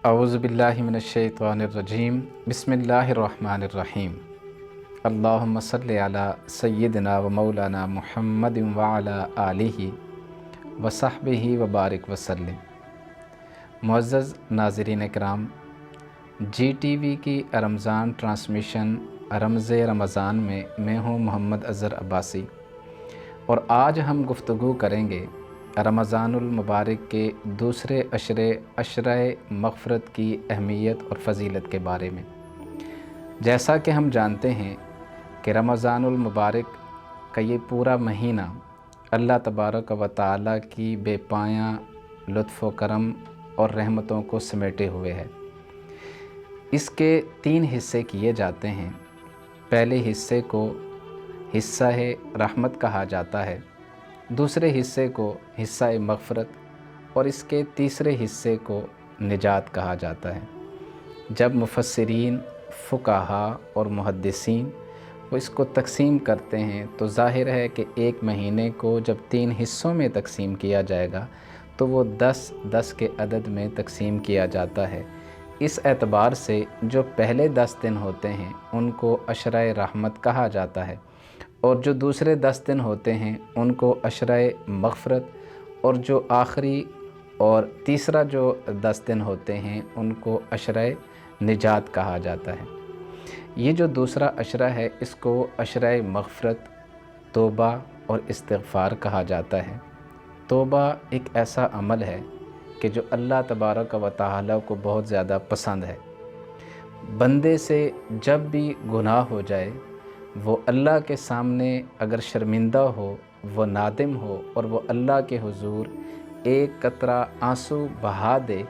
اعوذ باللہ من الشیطان الرجیم بسم اللہ الرحمن الرحیم اللہم صلی علی سیدنا و مولانا محمد وعلی آلہ وصحبہ وبارک وسلم۔ معزز ناظرین کرام، جی ٹی وی کی رمضان ٹرانسمیشن رمض رمضان میں میں ہوں محمد اظہر عباسی، اور آج ہم گفتگو کریں گے رمضان المبارک کے دوسرے عشرہ مغفرت کی اہمیت اور فضیلت کے بارے میں۔ جیسا کہ ہم جانتے ہیں کہ رمضان المبارک کا یہ پورا مہینہ اللہ تبارک و تعالیٰ کی بے پایاں لطف و کرم اور رحمتوں کو سمیٹے ہوئے ہے۔ اس کے 3 حصے کیے جاتے ہیں۔ پہلے حصے کو حصہ رحمت کہا جاتا ہے، دوسرے حصے کو حصہ مغفرت، اور اس کے تیسرے حصے کو نجات کہا جاتا ہے۔ جب مفسرین، فقہا اور محدثین وہ اس کو تقسیم کرتے ہیں تو ظاہر ہے کہ ایک مہینے کو جب 3 حصوں میں تقسیم کیا جائے گا تو وہ 10 کے عدد میں تقسیم کیا جاتا ہے۔ اس اعتبار سے جو پہلے 10 دن ہوتے ہیں ان کو عشرہ رحمت کہا جاتا ہے، اور جو دوسرے 10 دن ہوتے ہیں ان کو عشرہ مغفرت، اور جو آخری اور تیسرا جو 10 دن ہوتے ہیں ان کو عشرہ نجات کہا جاتا ہے۔ یہ جو دوسرا عشرہ ہے اس کو عشرہ مغفرت، توبہ اور استغفار کہا جاتا ہے۔ توبہ ایک ایسا عمل ہے کہ جو اللہ تبارک و تعالیٰ کو بہت زیادہ پسند ہے۔ بندے سے جب بھی گناہ ہو جائے، وہ اللہ کے سامنے اگر شرمندہ ہو، وہ نادم ہو اور وہ اللہ کے حضور ایک قطرہ آنسو بہا دے،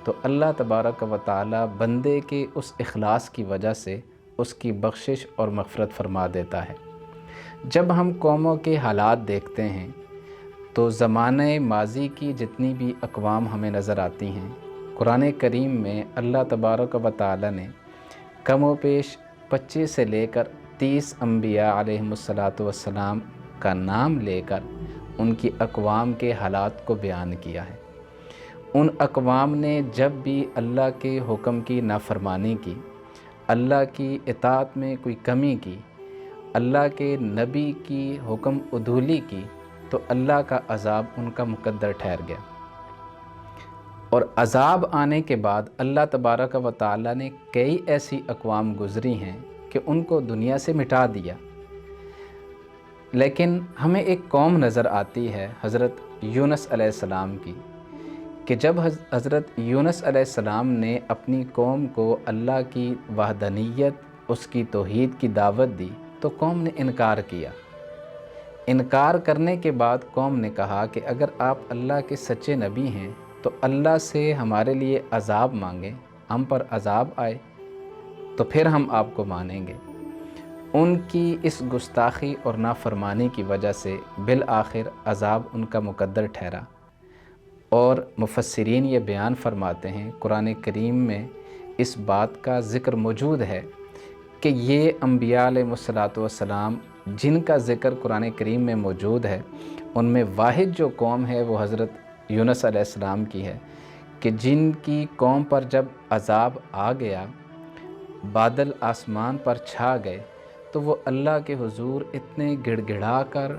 تو اللہ تبارک و تعالیٰ بندے کے اس اخلاص کی وجہ سے اس کی بخشش اور مغفرت فرما دیتا ہے۔ جب ہم قوموں کے حالات دیکھتے ہیں تو زمانہ ماضی کی جتنی بھی اقوام ہمیں نظر آتی ہیں، قرآن کریم میں اللہ تبارک و تعالیٰ نے کم و بیش 25 سے لے کر 30 انبیاء علیہم السلام کا نام لے کر ان کی اقوام کے حالات کو بیان کیا ہے۔ ان اقوام نے جب بھی اللہ کے حکم کی نافرمانی کی، اللہ کی اطاعت میں کوئی کمی کی، اللہ کے نبی کی حکم عدولی کی، تو اللہ کا عذاب ان کا مقدر ٹھہر گیا، اور عذاب آنے کے بعد اللہ تبارک و تعالیٰ نے کئی ایسی اقوام گزری ہیں کہ ان کو دنیا سے مٹا دیا۔ لیکن ہمیں ایک قوم نظر آتی ہے حضرت یونس علیہ السلام کی، کہ جب حضرت یونس علیہ السلام نے اپنی قوم کو اللہ کی وحدانیت، اس کی توحید کی دعوت دی تو قوم نے انکار کیا۔ انکار کرنے کے بعد قوم نے کہا کہ اگر آپ اللہ کے سچے نبی ہیں تو اللہ سے ہمارے لیے عذاب مانگیں، ہم پر عذاب آئے تو پھر ہم آپ کو مانیں گے۔ ان کی اس گستاخی اور نافرمانی کی وجہ سے بالآخر عذاب ان کا مقدر ٹھہرا، اور مفسرین یہ بیان فرماتے ہیں، قرآن کریم میں اس بات کا ذکر موجود ہے کہ یہ انبیاء علیہ السلام جن کا ذکر قرآن کریم میں موجود ہے، ان میں واحد جو قوم ہے وہ حضرت یونس علیہ السلام کی ہے، کہ جن کی قوم پر جب عذاب آ گیا، بادل آسمان پر چھا گئے، تو وہ اللہ کے حضور اتنے گڑ گڑا کر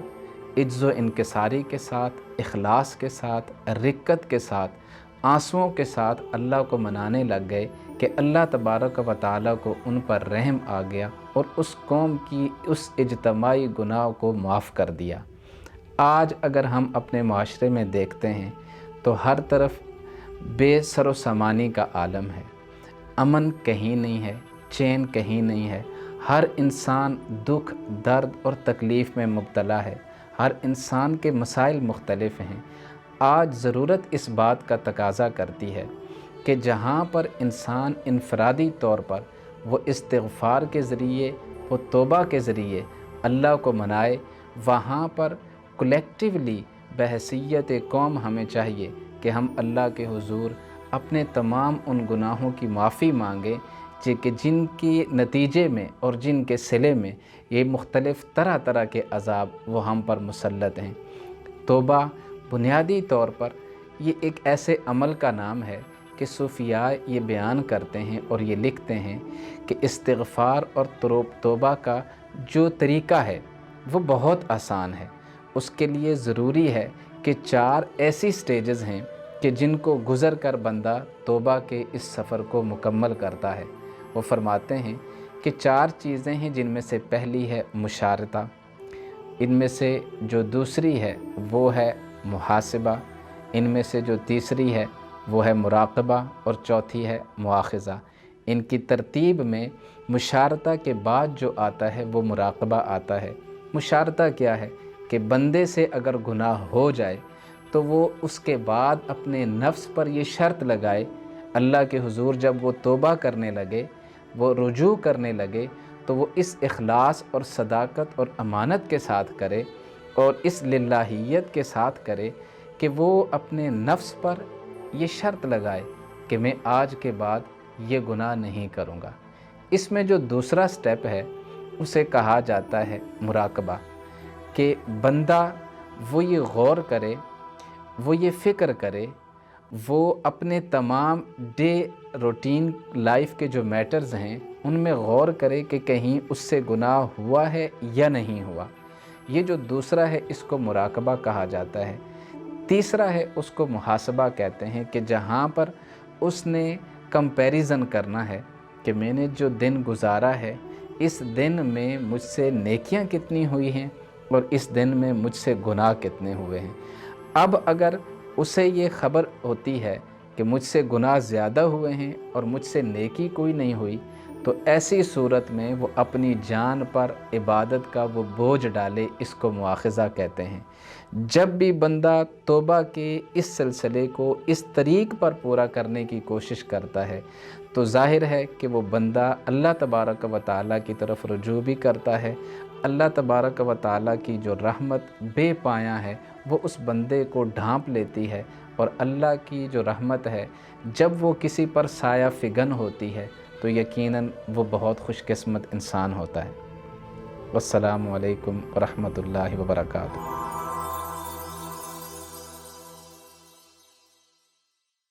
عجز و انکساری کے ساتھ، اخلاص کے ساتھ، رقت کے ساتھ، آنسوؤں کے ساتھ اللہ کو منانے لگ گئے کہ اللہ تبارک و تعالیٰ کو ان پر رحم آ گیا اور اس قوم کی اس اجتماعی گناہ کو معاف کر دیا۔ آج اگر ہم اپنے معاشرے میں دیکھتے ہیں تو ہر طرف بے سر و سامانی کا عالم ہے، امن کہیں نہیں ہے، چین کہیں نہیں ہے، ہر انسان دکھ، درد اور تکلیف میں مبتلا ہے، ہر انسان کے مسائل مختلف ہیں۔ آج ضرورت اس بات کا تقاضا کرتی ہے کہ جہاں پر انسان انفرادی طور پر وہ استغفار کے ذریعے، وہ توبہ کے ذریعے اللہ کو منائے، وہاں پر کلیکٹیولی بحیثیت قوم ہمیں چاہیے کہ ہم اللہ کے حضور اپنے تمام ان گناہوں کی معافی مانگیں کہ جن کی نتیجے میں اور جن کے صلے میں یہ مختلف طرح کے عذاب وہ ہم پر مسلط ہیں۔ توبہ بنیادی طور پر یہ ایک ایسے عمل کا نام ہے کہ صوفیاء یہ بیان کرتے ہیں اور یہ لکھتے ہیں کہ استغفار اور توبہ کا جو طریقہ ہے وہ بہت آسان ہے۔ اس کے لیے ضروری ہے کہ 4 ایسی سٹیجز ہیں کہ جن کو گزر کر بندہ توبہ کے اس سفر کو مکمل کرتا ہے۔ وہ فرماتے ہیں کہ 4 چیزیں ہیں، جن میں سے پہلی ہے مشارطہ، ان میں سے جو دوسری ہے وہ ہے محاسبہ، ان میں سے جو تیسری ہے وہ ہے مراقبہ، اور چوتھی ہے مواخذہ۔ ان کی ترتیب میں مشارطہ کے بعد جو آتا ہے وہ مراقبہ آتا ہے۔ مشارطہ کیا ہے کہ بندے سے اگر گناہ ہو جائے تو وہ اس کے بعد اپنے نفس پر یہ شرط لگائے، اللہ کے حضور جب وہ توبہ کرنے لگے، وہ رجوع کرنے لگے، تو وہ اس اخلاص اور صداقت اور امانت کے ساتھ کرے اور اس للہیت کے ساتھ کرے کہ وہ اپنے نفس پر یہ شرط لگائے کہ میں آج کے بعد یہ گناہ نہیں کروں گا۔ اس میں جو دوسرا سٹیپ ہے اسے کہا جاتا ہے مراقبہ، کہ بندہ وہ یہ غور کرے، وہ یہ فکر کرے، وہ اپنے تمام ڈے روٹین لائف کے جو میٹرز ہیں ان میں غور کرے کہ کہیں اس سے گناہ ہوا ہے یا نہیں ہوا۔ یہ جو دوسرا ہے اس کو مراقبہ کہا جاتا ہے۔ تیسرا ہے اس کو محاسبہ کہتے ہیں، کہ جہاں پر اس نے کمپیریزن کرنا ہے کہ میں نے جو دن گزارا ہے اس دن میں مجھ سے نیکیاں کتنی ہوئی ہیں اور اس دن میں مجھ سے گناہ کتنے ہوئے ہیں۔ اب اگر اسے یہ خبر ہوتی ہے کہ مجھ سے گناہ زیادہ ہوئے ہیں اور مجھ سے نیکی کوئی نہیں ہوئی، تو ایسی صورت میں وہ اپنی جان پر عبادت کا وہ بوجھ ڈالے، اس کو مواخذہ کہتے ہیں۔ جب بھی بندہ توبہ کے اس سلسلے کو اس طریق پر پورا کرنے کی کوشش کرتا ہے تو ظاہر ہے کہ وہ بندہ اللہ تبارک و تعالیٰ کی طرف رجوع بھی کرتا ہے۔ اللہ تبارک و تعالیٰ کی جو رحمت بے پایاں ہے وہ اس بندے کو ڈھانپ لیتی ہے، اور اللہ کی جو رحمت ہے جب وہ کسی پر سایہ فگن ہوتی ہے تو یقیناً وہ بہت خوش قسمت انسان ہوتا ہے۔ والسلام علیکم ورحمۃ اللہ وبرکاتہ۔